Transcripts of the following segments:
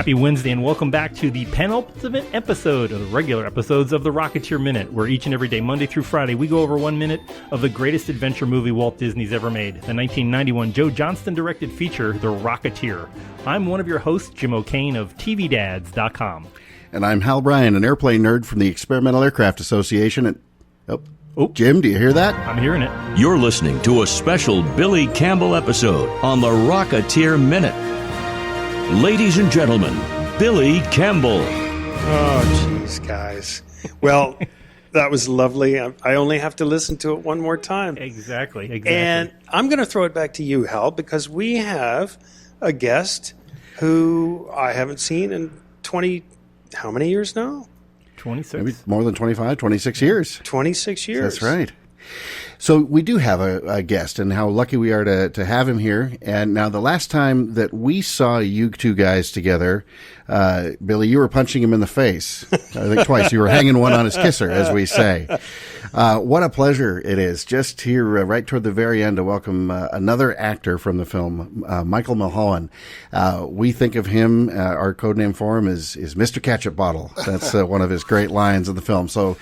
Happy Wednesday, and welcome back to the penultimate episode of the regular episodes of the Rocketeer Minute, where each and every day, Monday through Friday, we go over 1 minute of the greatest adventure movie Walt Disney's ever made, the 1991 Joe Johnston-directed feature, The Rocketeer. I'm one of your hosts, Jim O'Kane of TVDads.com. And I'm Hal Bryan, an airplane nerd from the Experimental Aircraft Association. And Jim, do you hear that? I'm hearing it. You're listening to a special Billy Campbell episode on the Rocketeer Minute. Ladies and gentlemen, Billy Campbell. Oh, jeez, guys. Well, that was lovely. I only have to listen to it one more time. Exactly. And I'm going to throw it back to you, Hal, because we have a guest who I haven't seen in 20, how many years now? 26. Maybe more than 25, 26 years. 26 years. That's right. So we do have a guest, and how lucky we are to have him here. And now the last time that we saw you two guys together, Billy, you were punching him in the face. I think twice. You were hanging one on his kisser, as we say. What a pleasure it is just here right toward the very end to welcome another actor from the film, Michael Milhoan. We think of him, our code name for him is Mr. Ketchup Bottle. That's one of his great lines in the film. So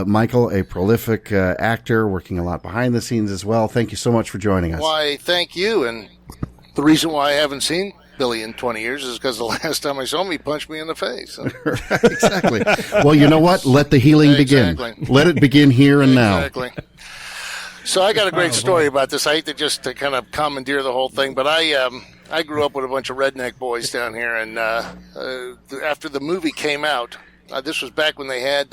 Michael, a prolific actor, working a lot behind the scenes as well. Thank you so much for joining us. Why, thank you. And the reason why I haven't seen Billy in 20 years is because the last time I saw him, he punched me in the face. Right, exactly. Well, you know what? Let the healing begin. Let it begin here and now. Exactly. So I got a great story about this. I hate to just to kind of commandeer the whole thing, but I grew up with a bunch of redneck boys down here, and after the movie came out, this was back when they had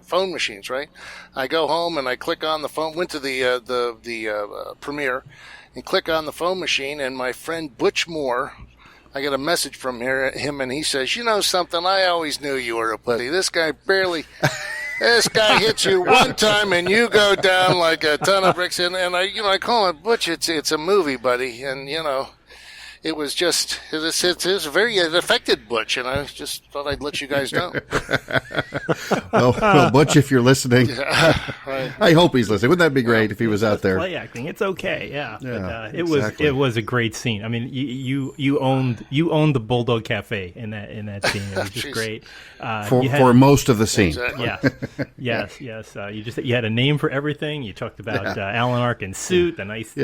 phone machines, right? I go home and I click on the phone, went to the premiere, and click on the phone machine, and my friend Butch Moore, I get a message from him, and he says, "You know something? I always knew you were a pussy. This guy hits you one time, and you go down like a ton of bricks." And I call him, "Butch, it's a movie, buddy," and it was just, it affected Butch, and I just thought I'd let you guys know. well, Butch, if you're listening, right. I hope he's listening. Wouldn't that be great if he was out there? Play acting, it's okay, yeah. But, exactly. it was a great scene. I mean, you owned the Bulldog Cafe in that scene. It was just great. For most of the scene. Exactly. Yeah. Yes. You had a name for everything. You talked about Alan Arkin's suit, the nice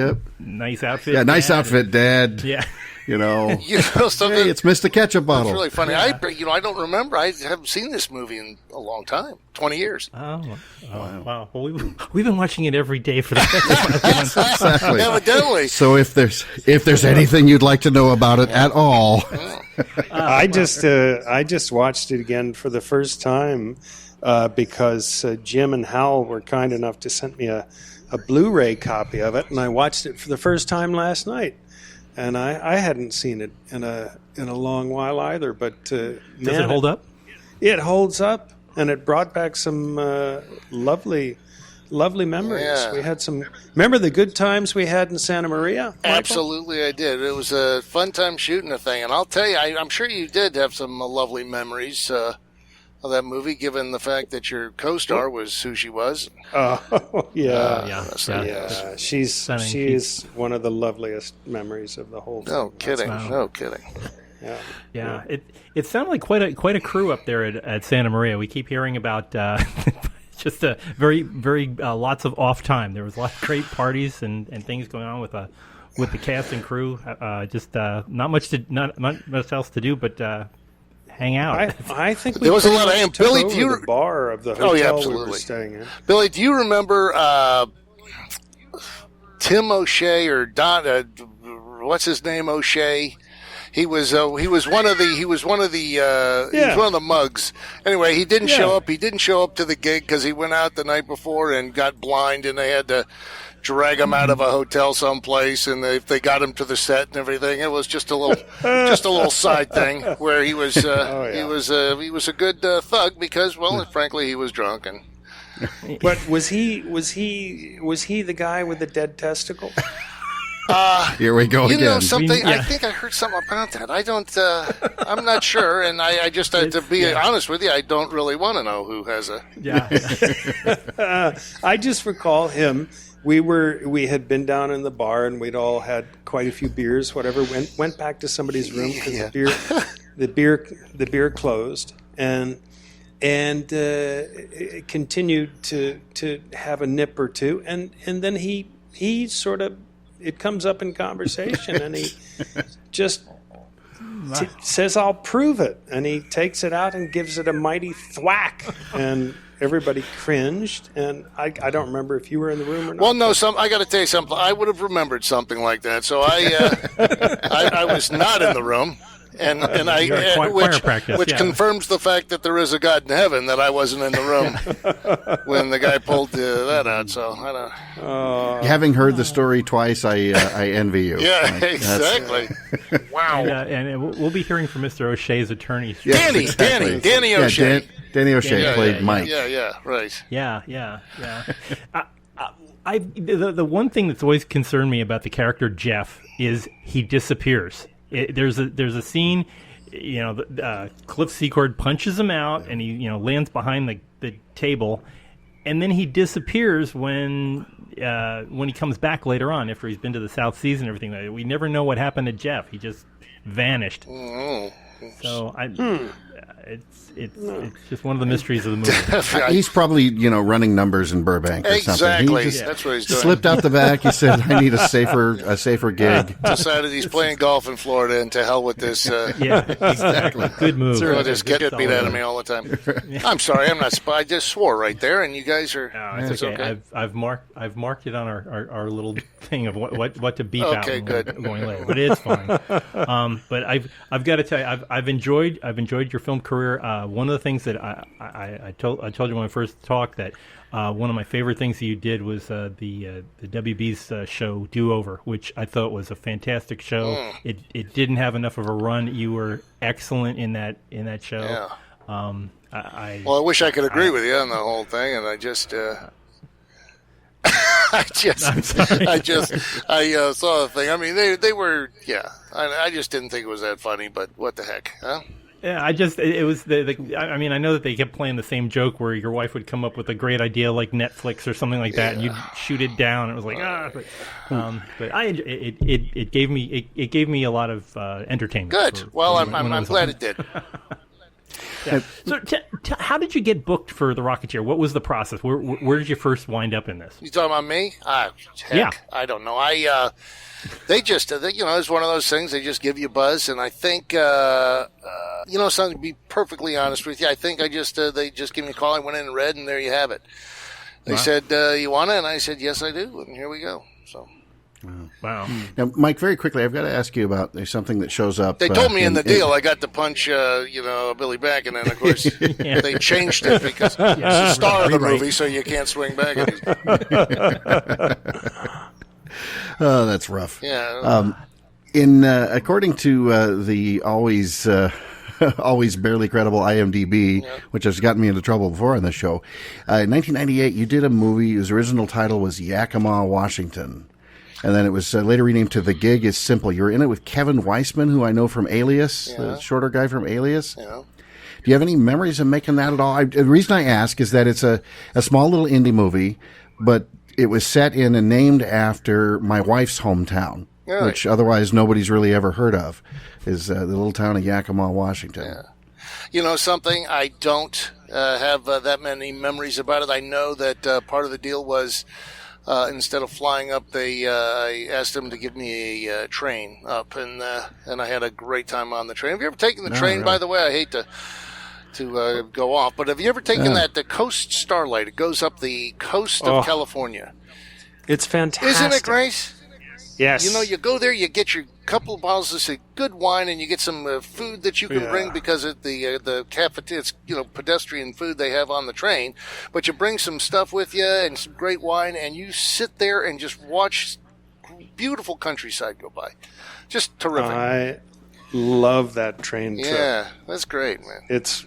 outfit. Yeah, nice outfit, Dad. Yeah. Something. Hey, it's Mr. Ketchup Bottle. It's really funny. Yeah. I don't remember. I haven't seen this movie in a long time. 20 years. Oh wow. Well, we've been watching it every day for the past 5 months. Exactly. Evidently. So if there's anything you'd like to know about it at all, I just watched it again for the first time because Jim and Hal were kind enough to send me a Blu-ray copy of it, and I watched it for the first time last night. And I hadn't seen it in a long while either. But does it hold up? It holds up, and it brought back some lovely memories. Yeah. We had some. Remember the good times we had in Santa Maria, Michael? Absolutely, I did. It was a fun time shooting the thing, and I'll tell you, I'm sure you did have some lovely memories of that movie, given the fact that your co-star was who she was. Oh, yeah. Yeah. She's one of the loveliest memories of the whole No thing. kidding. No kidding. Yeah. It sounded like quite a crew up there at Santa Maria. We keep hearing about just a very lots of off time. There was a lot of great parties and things going on with the cast and crew. Just not much else to do, but hang out. I think there was a lot of Billy. Do you the bar of the hotel we were staying in? Billy, do you remember Tim O'Shea or Don? What's his name? O'Shea. He was one of the mugs. Anyway, he didn't show up. He didn't show up to the gig because he went out the night before and got blind, and they had to drag him out of a hotel someplace, and they got him to the set and everything. It was just a little side thing where he was he was a good thug because, well, frankly, he was drunk. And but was he the guy with the dead testicle? Here we go again. You know something? I think I heard something about that. I don't. I'm not sure, and I just to be honest with you, I don't really want to know who has a. Yeah. I just recall him. We had been down in the bar and we'd all had quite a few beers. Whatever. Went back to somebody's room because the beer closed, and it continued to have a nip or two, and then he sort of, it comes up in conversation, and he just says, "I'll prove it," and he takes it out and gives it a mighty thwack, and everybody cringed, and I don't remember if you were in the room or not. Well, no, I got to tell you something. I would have remembered something like that. So I was not in the room, and which confirms the fact that there is a God in heaven, that I wasn't in the room when the guy pulled that out. So I don't. Having heard the story twice, I envy you. Yeah, exactly. Wow. And we'll be hearing from Mr. O'Shea's attorney. Danny O'Shea. Danny O'Shea played Mike. Yeah, right. Yeah. The one thing that's always concerned me about the character Jeff is he disappears. There's a scene, Cliff Secord punches him out, and he lands behind the table, and then he disappears when he comes back later on after he's been to the South Seas and everything. We never know what happened to Jeff. He just vanished. Oh. So it's just one of the mysteries of the movie. He's probably running numbers in Burbank or something. Exactly. He just That's what he's doing. Slipped out the back. He said, "I need a safer gig." Decided he's playing golf in Florida, and to hell with this. Yeah, exactly. Good move. Just get beat out of me all the time. I'm sorry, I'm not. I just swore right there, and you guys are. No, it's okay. I've marked it on our little thing of what to beep out. Okay, good. Going later, but it's fine. But I've got to tell you, I've enjoyed your film career. One of the things that I told you when I first talked, that one of my favorite things that you did was the WB's show Do Over, which I thought was a fantastic show. It didn't have enough of a run. You were excellent in that show. Yeah. I wish I could agree with you on the whole thing, and I just. I saw the thing. I mean, they were, yeah. I just didn't think it was that funny, but what the heck, huh? Yeah, it was I mean, I know that they kept playing the same joke where your wife would come up with a great idea like Netflix or something like that, and you'd shoot it down. It was like but it gave me a lot of entertainment. Good. I'm glad it did. Yeah. So, how did you get booked for The Rocketeer? What was the process? Where did you first wind up in this? You talking about me? Heck, yeah. I don't know. They just, it's one of those things. They just give you a buzz, and I think, something. To be perfectly honest with you, I think they just gave me a call. I went in and read, and there you have it. They said, "You want it?" And I said, "Yes, I do." And here we go. So. Wow. Now, Mike, very quickly, I've got to ask you about something that shows up. They told me in the deal I got to punch, Billy back, and then, of course, they changed it because it's the star of the movie, so you can't swing back. Oh, that's rough. Yeah. According to the always barely credible IMDb, which has gotten me into trouble before on this show, in 1998, you did a movie whose original title was Yakima, Washington. And then it was later renamed to The Gig is Simple. You were in it with Kevin Weissman, who I know from Alias, the shorter guy from Alias. Yeah. Do you have any memories of making that at all? The reason I ask is that it's a small little indie movie, but it was set in and named after my wife's hometown, which otherwise nobody's really ever heard of, is the little town of Yakima, Washington. Yeah. You know something? I don't have that many memories about it. I know that part of the deal was... instead of flying up, I asked them to give me a train up, and I had a great time on the train. Have you ever taken the train? Really? By the way, I hate to go off, but have you ever taken the Coast Starlight? It goes up the coast of California. It's fantastic. Isn't it great? Yes. You go there, you get your couple of bottles of good wine, and you get some food that you can bring because at the cafeteria, it's pedestrian food they have on the train. But you bring some stuff with you and some great wine, and you sit there and just watch beautiful countryside go by. Just terrific. I love that train trip. Yeah, that's great, man. It's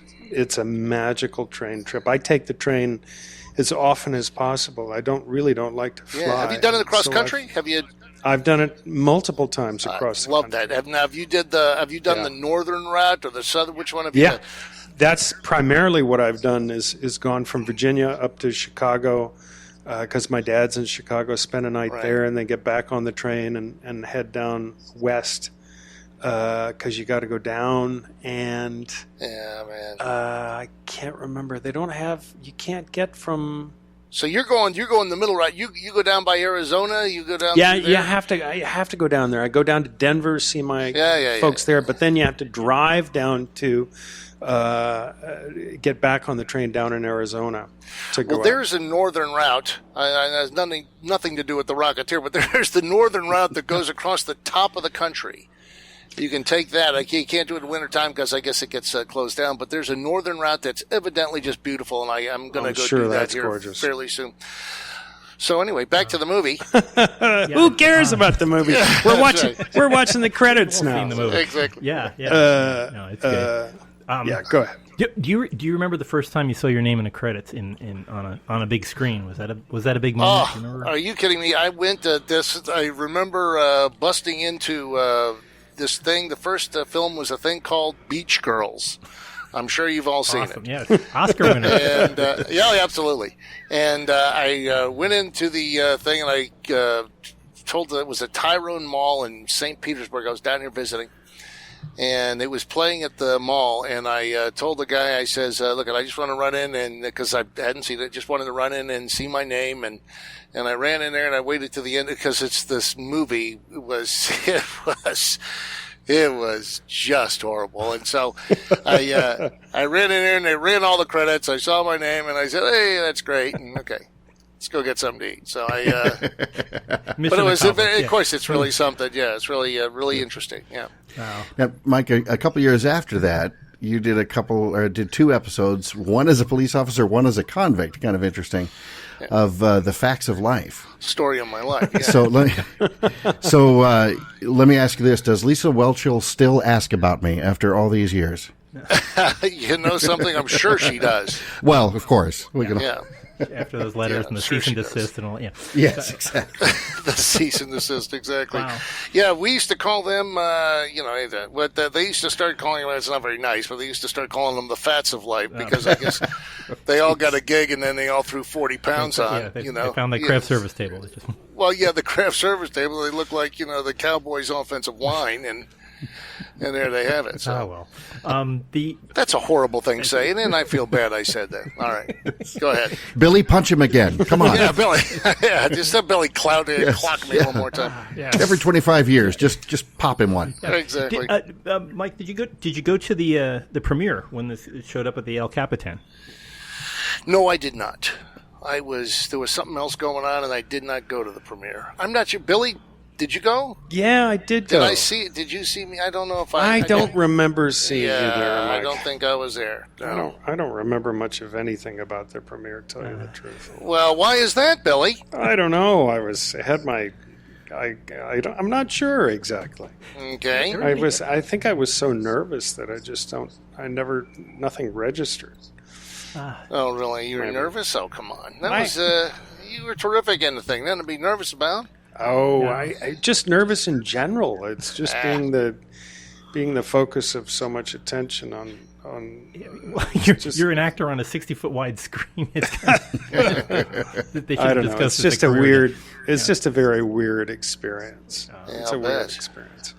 a magical train trip. I take the train as often as possible. I don't like to fly. Yeah. Have you done it across country? I've done it multiple times across the country. I love that. Now, have you done the northern route or the southern? Which one have you done? That's primarily what I've done is gone from Virginia up to Chicago because my dad's in Chicago, spend a night there, and then get back on the train and head down west because you got to go down, and Yeah, man. I can't remember. They don't have. You can't get from. So you're going the middle route. You go down by Arizona. You go down. Yeah, through you there? have to. I have to go down there. I go down to Denver, see my Yeah, folks there, but then you have to drive down to get back on the train down in Arizona to go. Well, there's a northern route. It has nothing to do with the Rocketeer, but there's the northern route that goes across the top of the country. You can take that. You can't do it in wintertime because I guess it gets closed down. But there's a northern route that's evidently just beautiful, and I'm going to go do that here gorgeous. fairly soon. So we're back to the movie. Who cares about the movie? We're watching. Right. We're watching the credits now. Seen the movie. Exactly. Yeah. No, it's good. Yeah, go ahead. Do you remember the first time you saw your name in the credits on a big screen? Was that a big moment? Oh, Do you remember? are you kidding me? I went to this. I remember busting into this thing. The first film was a thing called Beach Girls. I'm sure you've all seen Awesome. it. Yeah, it's Oscar winner. And yeah, absolutely. And I went into the thing, and I told that it was a Tyrone Mall in St. Petersburg. I was down here visiting, and it was playing at the mall. And I told the guy, I says, "Look, I just want to run in, and because I hadn't seen it, just wanted to run in and see my name." And I ran in there, and I waited to the end because it's this movie. It was just horrible. And so I ran in there, and they ran all the credits. I saw my name, and I said, "Hey, that's great." And okay, let's go get something to eat. So but it was, of course, it's really something. Yeah, it's really, really interesting. Yeah. Wow. Now, Mike, a couple years after that, you did two episodes, one as a police officer, one as a convict, kind of interesting, of The Facts of Life. Story of my life. Yeah. Let me ask you this. Does Lisa Whelchel still ask about me after all these years? You know something? I'm sure she does. Well, of course. Yeah. After those letters and the sure cease and she does. desist and all. Yeah. Yes, exactly. The cease and desist, exactly. Wow. Yeah, we used to call them, what they used to start calling them, it's not very nice, but they used to start calling them the fats of life because I guess they all got a gig and then they all threw 40 pounds on, They found that craft service table. It's just, Well, yeah, the craft service table, they look like, the Cowboys' offensive line, and there they have it. So. oh, well. That's a horrible thing to say, and I feel bad I said that. All right, go ahead. Billy, punch him again. Come on. Yeah, Billy. Yeah, just have Billy clock me one more time. yeah. Every 25 years, just pop him one. Exactly. Mike, did you go to the premiere when this showed up at the El Capitan? No, I did not. There was something else going on, and I did not go to the premiere. I'm not sure. Billy, did you go? Yeah, I did go. Did I see it? Did you see me? I don't know if I don't remember seeing you there, I Mike. don't think I was there. No. I don't remember much of anything about the premiere, to tell you the truth. Well, why is that, Billy? I don't know. I'm not sure exactly. Okay. I think I was so nervous that nothing registered. Oh, really? You were nervous? Oh, come on. You were terrific in the thing. Nothing to be nervous about. Oh, I just nervous in general. It's just being the focus of so much attention on. You're an actor on a 60-foot wide screen. It's kind of, I don't know. It's just a weird. It's just a very weird experience. It's a weird experience.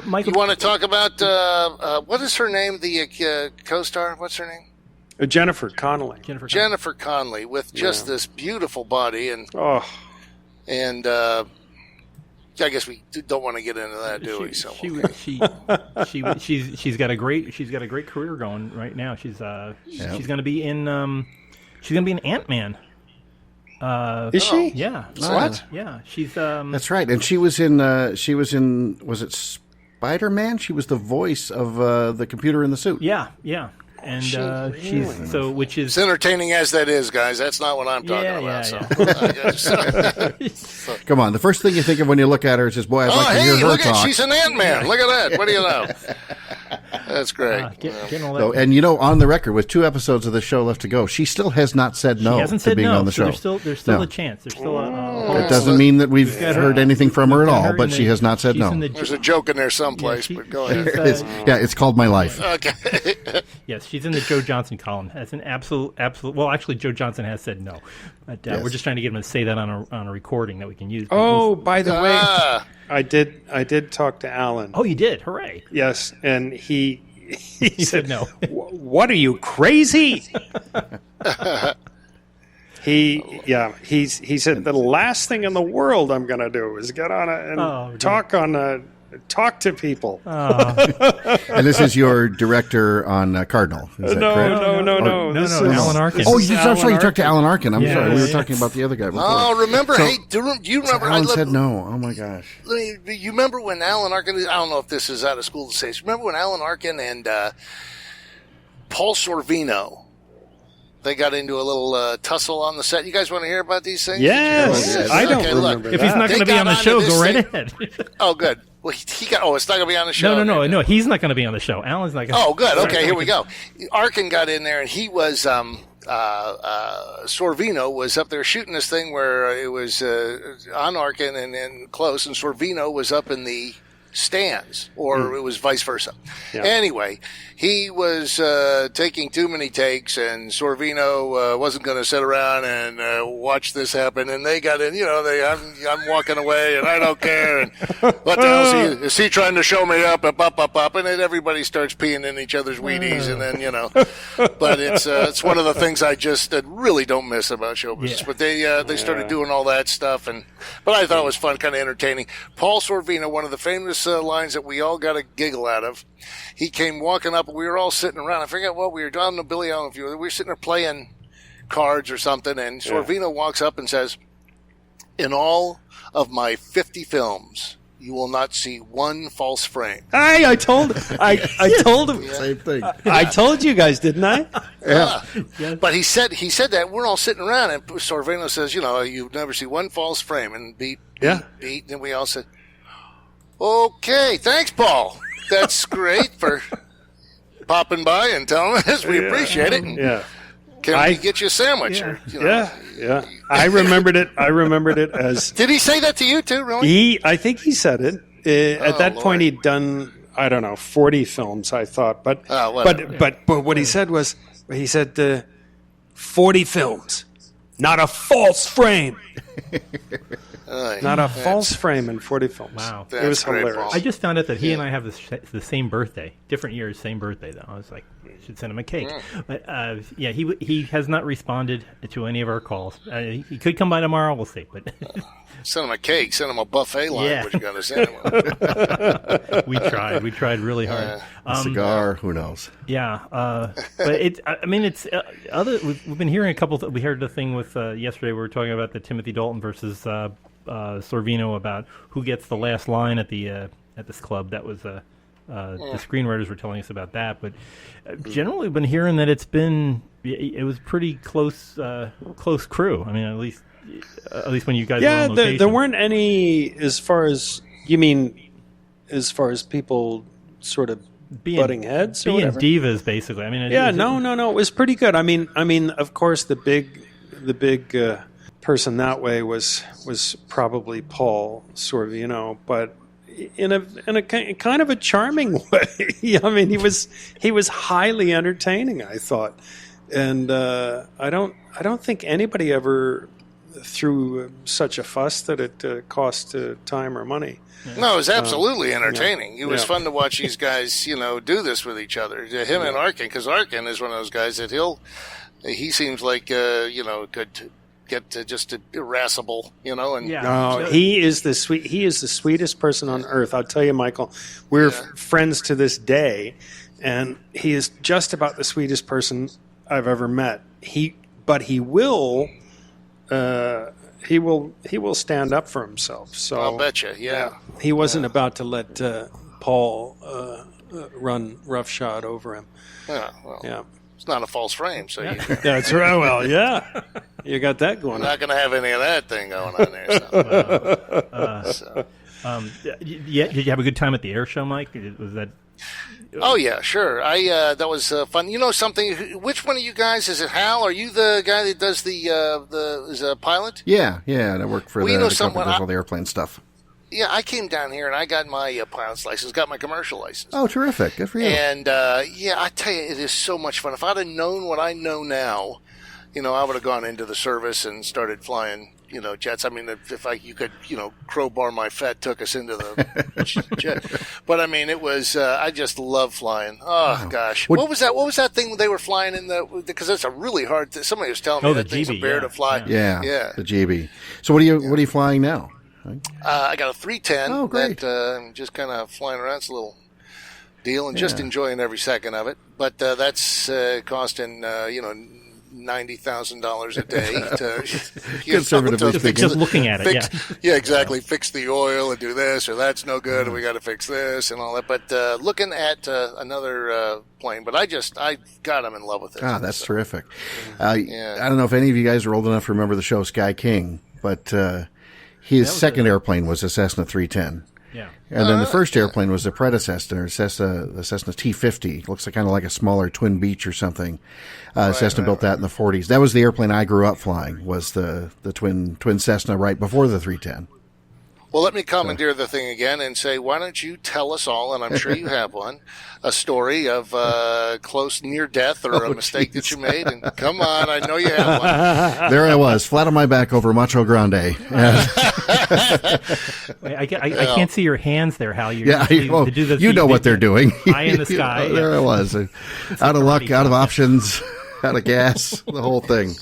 Michael, You want to talk about what is her name? The co-star. What's her name? Jennifer Connelly. Jennifer Connelly with just this beautiful body and I guess we don't want to get into that, do we? So she's got a great career going right now. She's going to be in Ant-Man. Is she? Yeah. What? Yeah, she's. That's right. And she was in was it Spider-Man? She was the voice of the computer in the suit. Yeah. And she's which is as entertaining as that is, guys. That's not what I'm talking about. Come on, the first thing you think of when you look at her is just, boy, I'd like to hear her look talk. she's an Ant-Man. Look at that. What do you know? That's great. getting all that. So, and on the record, with 2 episodes of the show left to go, she still has not said no to being on the show. There's still a chance. There's still It doesn't mean that we've heard anything from her at all, but she has not said no. There's a joke in there someplace, but go ahead. It's called My Life. Okay. Yes, she's in the Joe Johnson column. As an absolute. Well, actually, Joe Johnson has said no, But Yes. we're just trying to get him to say that on a recording that we can use. Oh, by the way, I did talk to Alan. Oh, you did! Hooray! Yes, and he He said no. What are you, crazy? He said the last thing in the world I'm going to do is get on and talk to people. And this is your director on Cardinal. Is that correct? No. This is Alan Arkin. Oh, I'm sorry. You talked to Alan Arkin. I'm sorry. We were yeah. talking about the other guy before. Oh, remember? So- hey, do you remember? Alan said no. Oh my gosh. You remember when Alan Arkin? I don't know if this is out of school to say. Remember when Alan Arkin and Paul Sorvino? They got into a little tussle on the set. You guys want to hear about these things? Yes. I don't remember look, that. If he's not going to be on the show, go right ahead. Oh, good. Well, he got. Oh, it's not going to be on the show. No. He's not going to be on the show. Alan's not going. Oh, good. Okay, here we go. Arkin got in there, and he was Sorvino was up there shooting this thing where it was on Arkin and close, and Sorvino was up in the stands, or it was vice versa. Yeah. Anyway, he was taking too many takes, and Sorvino wasn't going to sit around and watch this happen. And they got in, I'm walking away, and I don't care. And what the hell is he trying to show me up, and then everybody starts peeing in each other's Wheaties, and then But it's one of the things I just really don't miss about show business. Yeah. But they started doing all that stuff, but I thought it was fun, kind of entertaining. Paul Sorvino, one of the famous lines that we all got a giggle out of. He came walking up, and we were all sitting around. I forget what we were doing. No, Billy, I don't know if we were sitting there playing cards or something, and Sorvino walks up and says, "In all of my 50 films, you will not see one false frame." Hey, I told him. Same thing. I told you guys, didn't I? Yeah. But he said that we're all sitting around, and Sorvino says, "You never see one false frame," and beat. And we all said, "Okay, thanks, Paul. That's great for popping by and telling us. We appreciate it. And can we get you a sandwich?" Yeah. I remembered it as. Did he say that to you too? Really? I think he said it. At that point, he'd done 40 films. I thought, but what he said was 40 films, not a false frame. Not a false frame in 40 films. Wow. It was hilarious. Paul. I just found out that he and I have the same birthday, different years, same birthday though. I was like, I should send him a cake. But he has not responded to any of our calls. He could come by tomorrow. We'll see. But Send him a cake. Send him a buffet line. Yeah. What you gonna send him? we tried really hard. A cigar, who knows? Yeah, but it's other. We've been hearing a couple. We heard the thing with yesterday. We were talking about the Timothy Dalton versus Sorvino about who gets the last line at this club. That was the screenwriters were telling us about that. But generally, we've been hearing that it was pretty close crew. I mean, at least when you guys were on location. There weren't any as far as people sort of butting heads or being whatever. divas, basically. I mean, no, it was pretty good. I mean, of course, the big person that way was probably Paul Sorvino, but in a kind of a charming way. I mean, he was highly entertaining, I thought, and I don't think anybody ever threw such a fuss that it cost time or money. No, it was absolutely entertaining. It was fun to watch these guys, do this with each other. Him and Arkin, because Arkin is one of those guys that he seems like, could get just irascible, and he is the sweetest person on earth. I'll tell you, Michael, we're friends to this day, and he is just about the sweetest person I've ever met. He will stand up for himself. So I'll bet you, he wasn't about to let Paul run roughshod over him. Yeah, well, it's not a false frame, so that's right. Well, you got that going. We're not going to have any of that thing going on there. So. Did you have a good time at the air show, Mike? Was that? Oh yeah, sure. That was fun. You know something? Which one of you guys is it? Hal? Are you the guy that does is a pilot? Yeah. And I work for the company that does all the airplane stuff. Yeah, I came down here and I got my pilot's license, got my commercial license. Oh, terrific! Good for you. And I tell you, it is so much fun. If I'd have known what I know now, I would have gone into the service and started flying, jets. I mean, if you could, crowbar my fat took us into the jet. But I mean, it was, I just love flying. Oh, gosh. What was that? What was that thing they were flying in because it's a really hard thing. Somebody was telling me that thing's a bear to fly. Yeah. The GB. So what are you flying now? I got a 310. Oh, great. That I'm just kind of flying around. It's a little deal and just enjoying every second of it. But that's costing, $90,000 a day to conservatively speaking. Just looking at it, yeah, exactly. Fix the oil and do this, or that's no good, and we got to fix this and all that. But looking at another plane, but God, I'm in love with it. That's terrific. I don't know if any of you guys are old enough to remember the show Sky King, but his second airplane was a Cessna 310. Yeah. And then the first airplane was the predecessor, the Cessna T-50. Looks kind of like a smaller Twin Beach or something. Cessna built that in the 40s. That was the airplane I grew up flying, was the twin Cessna right before the 310. Well, let me commandeer the thing again and say, why don't you tell us all, and I'm sure you have one, a story of close near death or a mistake that you made. And come on, I know you have one. There I was, flat on my back over Macho Grande. I can't see your hands there, Hal. To do the you know what they're doing. Eye in the sky. There I was, out of luck, out of options, out of gas, the whole thing.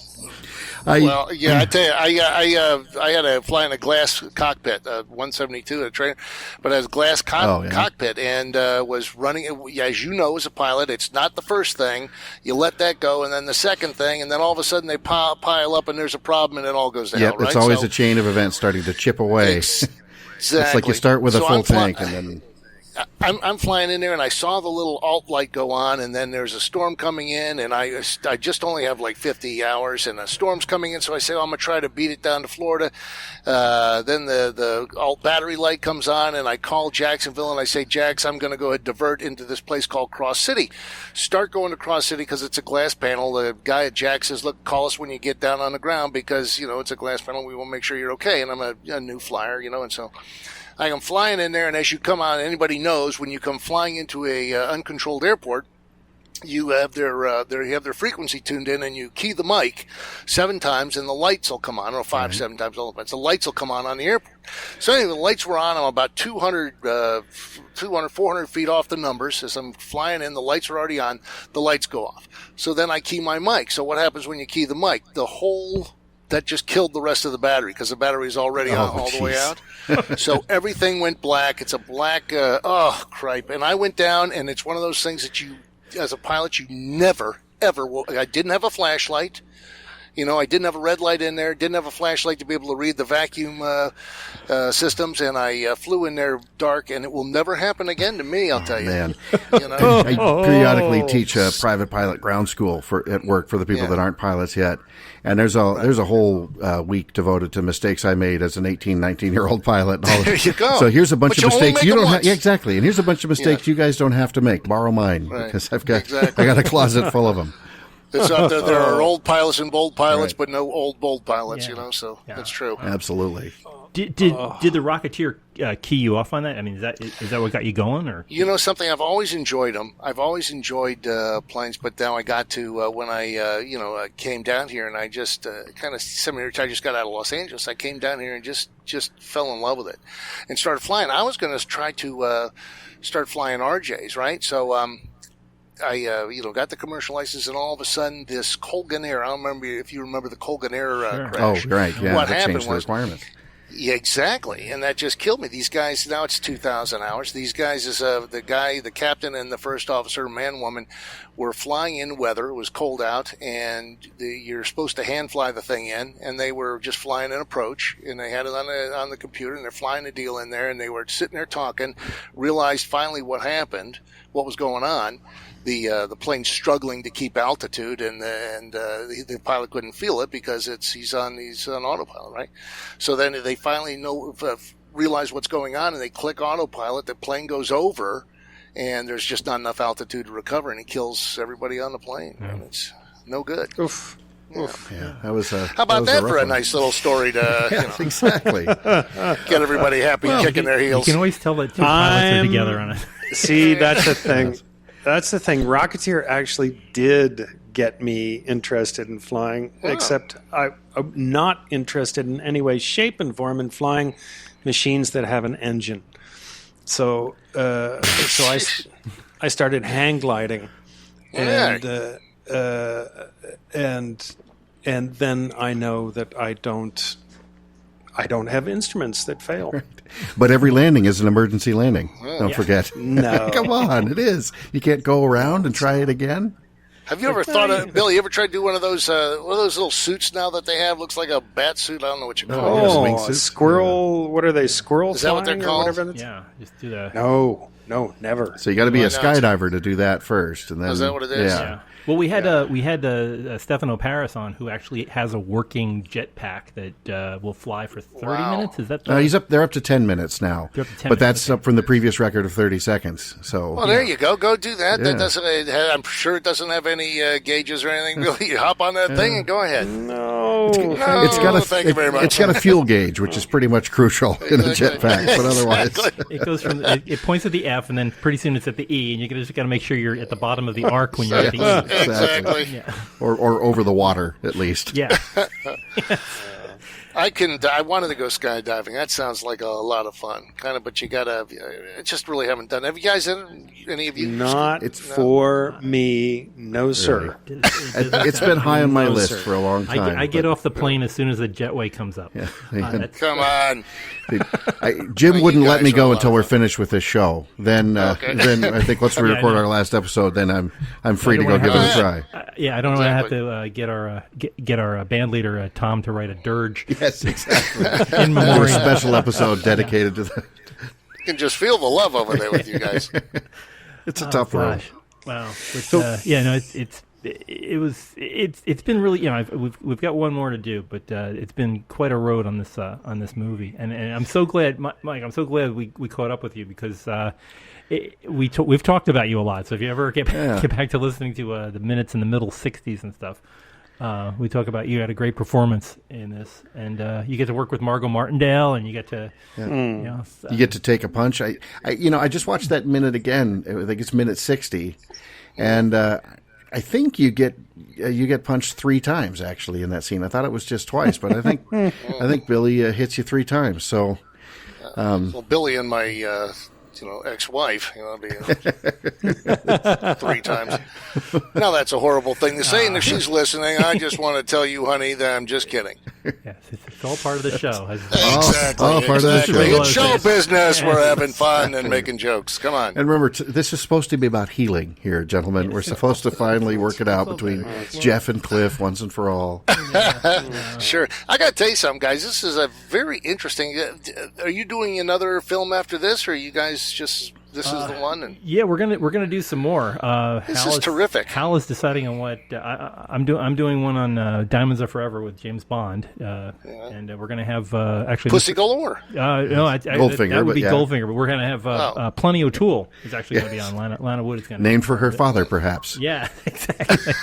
I tell you, I had to fly in a glass cockpit, 172 at a trainer, but it has a glass cockpit and was running. As you know, as a pilot, it's not the first thing. You let that go, and then the second thing, and then all of a sudden they pile up, and there's a problem, and it all goes down. Yep, right? It's always a chain of events starting to chip away. Exactly. It's like you start with a full tank, and then. I'm flying in there, and I saw the little alt light go on, and then there's a storm coming in, and I just only have like 50 hours, and a storm's coming in, so I say, I'm going to try to beat it down to Florida. Then the alt battery light comes on, and I call Jacksonville, and I say, Jax, I'm going to go ahead and divert into this place called Cross City. Start going to Cross City because it's a glass panel. The guy at Jax says, look, call us when you get down on the ground because, it's a glass panel. We will make sure you're okay. And I'm a new flyer, and so I am flying in there, and as you come on, anybody knows when you come flying into a uncontrolled airport, you have their frequency tuned in, and you key the mic 7 times, and the lights will come on, or 7 times. All the lights will come on the airport. So anyway, the lights were on. I'm about 400 feet off the numbers. As I'm flying in, the lights are already on. The lights go off. So then I key my mic. So what happens when you key the mic? That just killed the rest of the battery because the battery is already all the way out. So everything went black. It's a black, cripe. And I went down, and it's one of those things that you, as a pilot, you never, ever will. I didn't have a flashlight. I didn't have a red light in there, didn't have a flashlight to be able to read the vacuum systems, and I flew in there dark, and it will never happen again to me, I'll tell you. Man. I periodically teach a private pilot ground school at work for the people that aren't pilots yet. And there's a whole week devoted to mistakes I made as an 18, 19-year-old pilot. There you go. So here's a bunch of mistakes you don't have. Yeah, exactly. And here's a bunch of mistakes you guys don't have to make. Borrow mine because I got a closet full of them. It's out there. There are old pilots and bold pilots, but no old bold pilots. So that's true. Absolutely. Did the Rocketeer key you off on that? I mean, is that what got you going, or something? I've always enjoyed them. I've always enjoyed planes, but now I got to when I came down here and I just kind of semi-retired. I just got out of Los Angeles. I came down here and just fell in love with it and started flying. I was going to try to start flying RJs, right? So. I got the commercial license, and all of a sudden, this Colgan Air. I don't remember if you remember the Colgan Air crash. Oh, right, yeah. What that happened changed the was requirements. Yeah, exactly, and that just killed me. These guys, now it's 2,000 hours. These guys, is the captain, and the first officer, man, woman, were flying in weather. It was cold out, and you're supposed to hand fly the thing in, and they were just flying an approach, and they had it on the computer, and they're flying the deal in there, and they were sitting there talking. Realized finally what happened, what was going on. The plane's struggling to keep altitude, and the pilot couldn't feel it because he's on autopilot, right? So then they finally realize what's going on, and they click autopilot. The plane goes over, and there's just not enough altitude to recover, and it kills everybody on the plane. And it's no good. Oof. Yeah. That was How about that for a nice little story to exactly get everybody happy, kicking their heels? You can always tell that two pilots are together on it. See, that's the thing. That's the thing. Rocketeer actually did get me interested in flying, except I'm not interested in any way, shape, and form in flying machines that have an engine. So I started hang gliding, and then I know that I don't have instruments that fail. Right. But every landing is an emergency landing. Don't forget. No. Come on, it is. You can't go around and try it again. Have you ever thought of, Billy, you ever tried to do one of those little suits now that they have? Looks like a bat suit. I don't know what you call it. swing Oh, suit. squirrel, what are they, squirrel Is that what they're flying or called? whatever that's- Yeah, just do that. No, never. So you got to be a Why not? skydiver to do that first, and then Is that what it is? Yeah. Well, we had Stefano Paris on, who actually has a working jetpack that will fly for 30 minutes. Is that? They're up to 10 minutes now. They're up to 10 but minutes, that's up from the previous record of 30 seconds. So Well, there you go. Go do that. Yeah. That doesn't. I'm sure it doesn't have any gauges or anything. Billy, you hop on that thing and go ahead. No. it's got thank you very much. It's got a fuel gauge, which is pretty much crucial in a Exactly. jetpack. But otherwise, It goes from it points at the F, and then pretty soon it's at the E, and you just got to make sure you're at the bottom of the arc when you're at the E. Exactly. Yeah. or over the water at least. Yeah. I wanted to go skydiving. That sounds like a lot of fun. Kind of, but you gotta. I just really haven't done. Have you guys? Any of you? Not It's for me. No, sir. It's been high on my No, list sir. for a long time. I get but- off the plane as soon as the jetway comes up. Come on. Jim wouldn't let guys me are a go lot until of we're fun. finished with this show. Then I think once we Yeah, I record know. our last episode, then I'm free to I go don't give it a wanna try. Yeah, I don't want to have Exactly. to get our band leader Tom to write a dirge Yes, exactly. in Or a memoriam. special episode dedicated to that. You can just feel the love over there with you guys. It's a tough road. Gosh. Wow. But, it's been really, we've got one more to do, but it's been quite a road on this movie, and I'm so glad, Mike. I'm so glad we caught up with you because we've talked about you a lot. So if you ever get back to listening to the minutes in the middle 60s and stuff, we talk about you had a great performance in this, and you get to work with Margot Martindale, and you get to You get to take a punch. I just watched that minute again. I think it's minute 60, and I think you get punched 3 times actually in that scene. I thought it was just twice, but I think Billy hits you 3 times. So Well, Billy and my ex-wife, be 3 times. Now that's a horrible thing to say, and if she's listening, I just want to tell you, honey, that I'm just kidding. yes, it's all part of the show. Exactly. part of the exactly. show. It's show business. We're having fun and making jokes. Come on. And remember, this is supposed to be about healing here, gentlemen. We're supposed to finally work it out between Jeff and Cliff once and for all. Sure. I got to tell you something, guys. This is a very interesting. Are you doing another film after this, or are you guys just this is the one? And Yeah, we're gonna do some more. This Hal is terrific. Hal is deciding on what I'm doing. I'm doing one on Diamonds Are Forever with James Bond, and we're gonna have actually Pussy Galore. Goldfinger, That would but be yeah. Goldfinger, but we're gonna have Plenty O'Toole is actually gonna be on. Lana Wood is gonna Named for her father, perhaps. Yeah, exactly.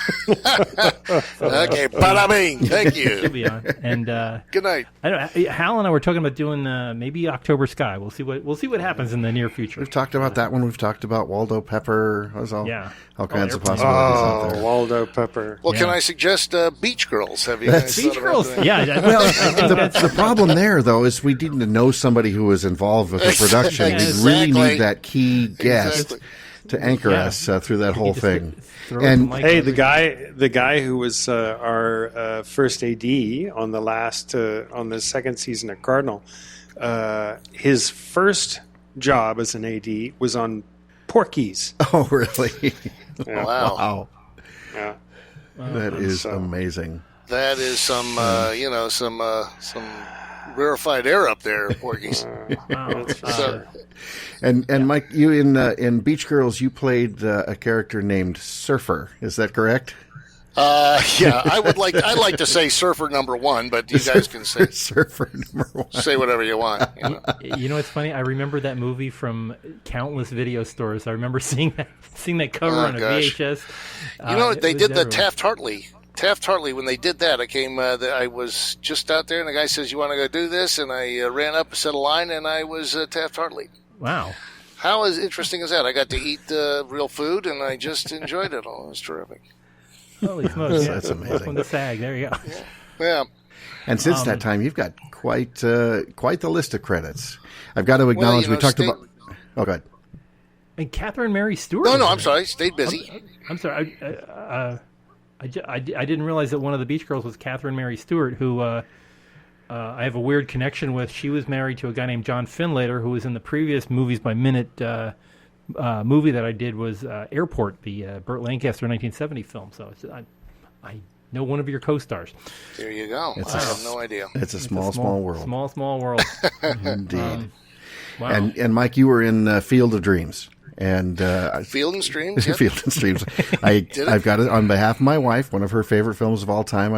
Okay, bada bing. Thank She'll you. be on. And Good night. I don't. Hal and I were talking about doing maybe October Sky. We'll see what happens in the near future. We've talked about that one. We've talked about Waldo Pepper. All kinds of Airplane. possibilities out there. Waldo Pepper. Well, can Yeah. I suggest Beach Girls? Have you guys Beach thought about Girls. doing- Yeah. I think that's The problem there, though, is we need to know somebody who was involved with the production. Exactly. We really need that key guest Exactly. to anchor Yeah. us through that whole just thing. throw it And to Mike Hey, over. the guy who was our first AD on the second season of Cardinal, his first job as an AD was on Porky's. oh, really? Wow. Wow, Yeah. that is amazing. That is some, some rarefied air up there, Porky's. Wow. So, And Mike, you in Beach Girls, you played a character named Surfer. Is that correct? yeah, I'd like to say Surfer number 1, but you guys can say Surfer number 1. whatever you want. You know what's funny? I remember that movie from countless video stores. I remember seeing that cover on a gosh. VHS. They it did was the everywhere. Taft Hartley, when they did that, I was just out there, and the guy says, "You want to go do this?" And I ran up, said a line, and I was Taft Hartley. Wow. How interesting is that? I got to eat real food, and I just enjoyed it all. It was terrific. Holy smokes! That's amazing. Up on the SAG. There you go. Yeah. And since that time, you've got quite the list of credits. I've got to acknowledge we talked about. Oh, good. And Catherine Mary Stewart. No, I'm sorry. Stayed busy. I'm sorry. I didn't realize that one of the Beach Girls was Catherine Mary Stewart, who I have a weird connection with. She was married to a guy named John Finlater, who was in the previous Movies by Minute movie that I did was Airport, the Burt Lancaster 1970 film. So I know one of your co-stars. There you go. I have no idea. It's a small world. Small world. Indeed. Wow. And Mike, you were in Field of Dreams. And Field and Streams. Yep. Field and Streams. I've got it on behalf of my wife, one of her favorite films of all time.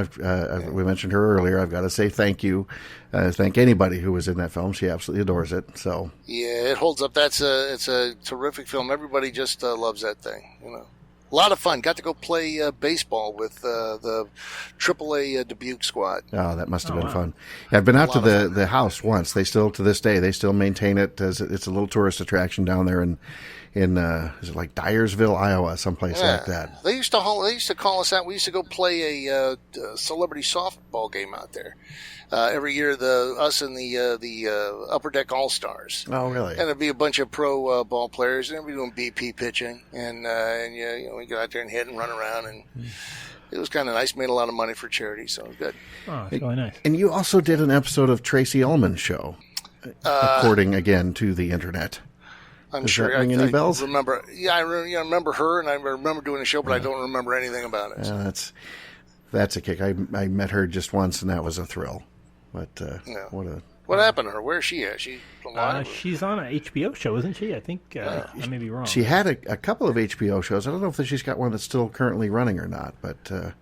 We mentioned her earlier. I've got to say thank you, thank anybody who was in that film. She absolutely adores it. So yeah, it holds up. It's a terrific film. Everybody just loves that thing. A lot of fun. Got to go play baseball with the AAA Dubuque squad. Oh, that must have been fun. Yeah, I've been out to the house once. They still, to this day, maintain it as it's a little tourist attraction down there in is it like Dyersville, Iowa, someplace like that. They used to call us out. We used to go play a celebrity softball game out there. Every year, us and the Upper Deck All Stars. Oh, really? And there'd be a bunch of pro ball players, and they'd be doing BP pitching, and we go out there and hit and run around, and it was kind of nice. Made a lot of money for charity, so it was good. Oh, it's really nice. And you also did an episode of Tracy Ullman's show, according again to the internet. I'm sure. That ring any bells? Remember? Yeah, I remember her, and I remember doing a show, but I don't remember anything about it. So. That's a kick. I met her just once, and that was a thrill. But what happened to her? Where is she at? She's alive? She's on an HBO show, isn't she? I think I may be wrong. She had a couple of HBO shows. I don't know if she's got one that's still currently running or not. But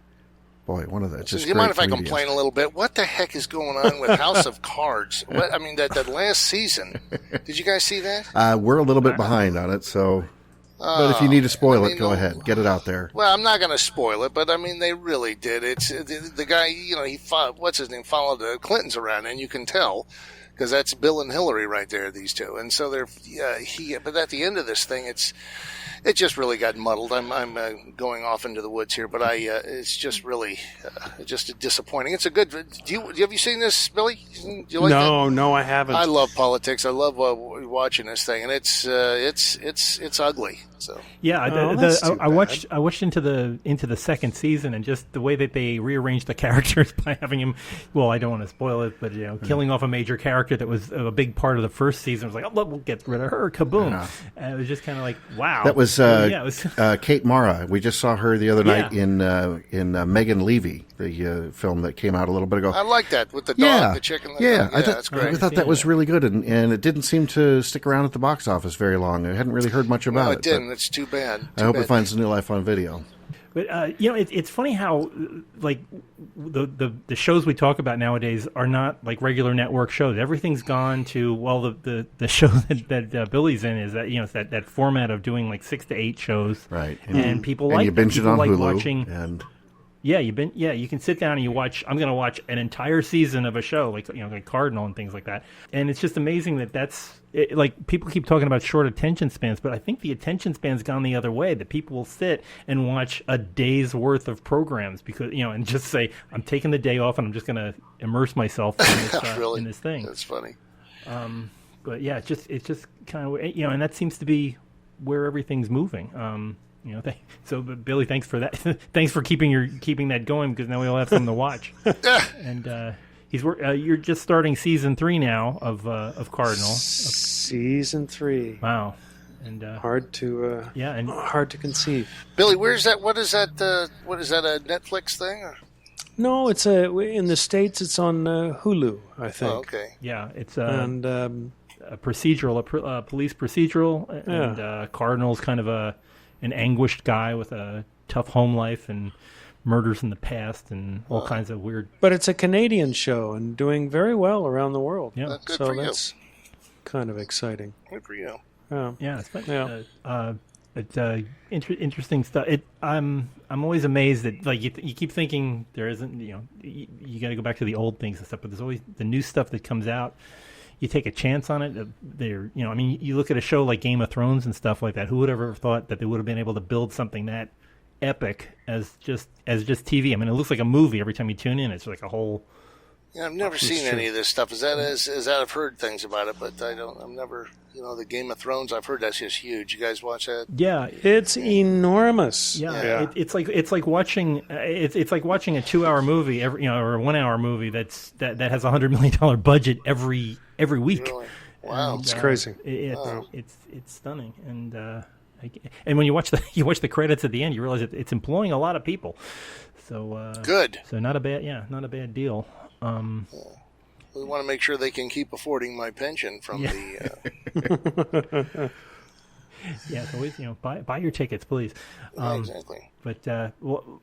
boy, one of the just. Do you mind if I complain a little bit? What the heck is going on with House of Cards? That last season. Did you guys see that? We're a little bit behind on it, so. But if you need to spoil it, go ahead. Get it out there. Well, I'm not going to spoil it, but they really did. It's the guy, he what's his name, followed the Clintons around, and you can tell because that's Bill and Hillary right there, these two. And so but at the end of this thing, it just really got muddled. I'm going off into the woods here, but it's just really just disappointing. It's a good. Have you seen this, Billy? Do you like that? No, I haven't. I love politics. I love watching this thing, and it's ugly. So yeah, I watched into the second season, and just the way that they rearranged the characters by having him. Well, I don't want to spoil it, but killing off a major character that was a big part of the first season. It was like, we'll get rid of her, kaboom! Yeah. And it was just kind of like, wow. That was Kate Mara. We just saw her the other night in Megan Levy, the film that came out a little bit ago. I like that with the dog, the chicken. That's great. I thought that was really good, and it didn't seem to stick around at the box office very long. I hadn't really heard much about it. It didn't. It's too bad. I hope it finds a new life on video. But it's funny how like the shows we talk about nowadays are not like regular network shows. Everything's gone to the show that Billy's in is that it's that format of doing like 6 to 8 shows, right? And people and like you binge it on like Hulu watching. And you can sit down and you watch. I'm going to watch an entire season of a show like Cardinal and things like that. And it's just amazing that's. Like people keep talking about short attention spans, but I think the attention span's gone the other way. That people will sit and watch a day's worth of programs because and just say, I'm taking the day off and I'm just going to immerse myself in this, really? In this thing. That's funny. But yeah, it's just kind of and that seems to be where everything's moving. So Billy, thanks for that. Thanks for keeping that going because now we all have something to watch. And you're just starting season 3 now of Cardinal. Season 3. Wow, and hard to hard to conceive. Billy, where's that? What is that? What is that? A Netflix thing? Or? No, it's in the States. It's on Hulu, I think. Oh, okay. Yeah, it's a procedural, a police procedural, and Cardinal's kind of an anguished guy with a tough home life and murders in the past and all kinds of weird. But it's a Canadian show and doing very well around the world. Yeah, good for you. That's kind of exciting. Good for you. Yeah, it's interesting stuff. I'm always amazed that like you keep thinking there isn't you got to go back to the old things and stuff, but there's always the new stuff that comes out. You take a chance on it. You look at a show like Game of Thrones and stuff like that. Who would ever have thought that they would have been able to build something that epic as just TV. I mean, it looks like a movie every time you tune in. It's like a whole. Yeah, I've never seen any of this stuff. Is that I've heard things about it, but I've never, the Game of Thrones. I've heard that's just huge. You guys watch that? Yeah, it's enormous. Yeah. It's like watching it's like watching a 2-hour movie or a 1-hour movie that has $100 million budget every week. Really? Wow, it's crazy. It's stunning, and when you watch the credits at the end, you realize it's employing a lot of people. So good. So not a bad deal. We want to make sure they can keep affording my pension from the. Yeah, so always, buy your tickets, please. Exactly. But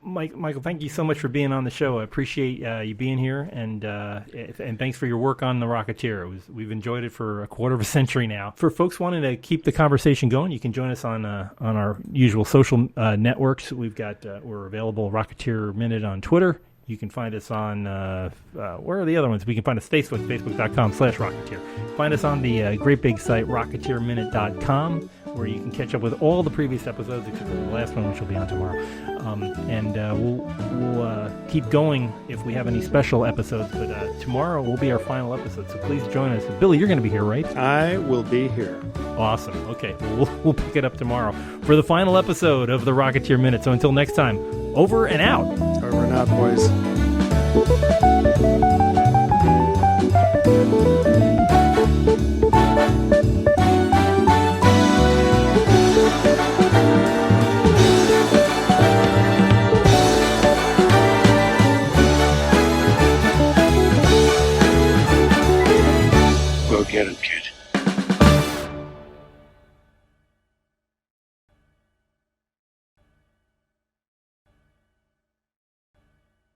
Michael, thank you so much for being on the show. I appreciate you being here, and thanks for your work on the Rocketeer. We've enjoyed it for a quarter of a century now. For folks wanting to keep the conversation going, you can join us on our usual social networks. We're available Rocketeer Minute on Twitter. You can find us on, where are the other ones? We can find us Facebook, facebook.com/Rocketeer. Find us on the great big site, rocketeerminute.com, where you can catch up with all the previous episodes, except for the last one, which will be on tomorrow. And we'll keep going if we have any special episodes, but tomorrow will be our final episode, so please join us. Billy, you're going to be here, right? I will be here. Awesome. Okay, we'll pick it up tomorrow for the final episode of the Rocketeer Minute. So until next time, over and out. Over and out, boys. Go get him, kid.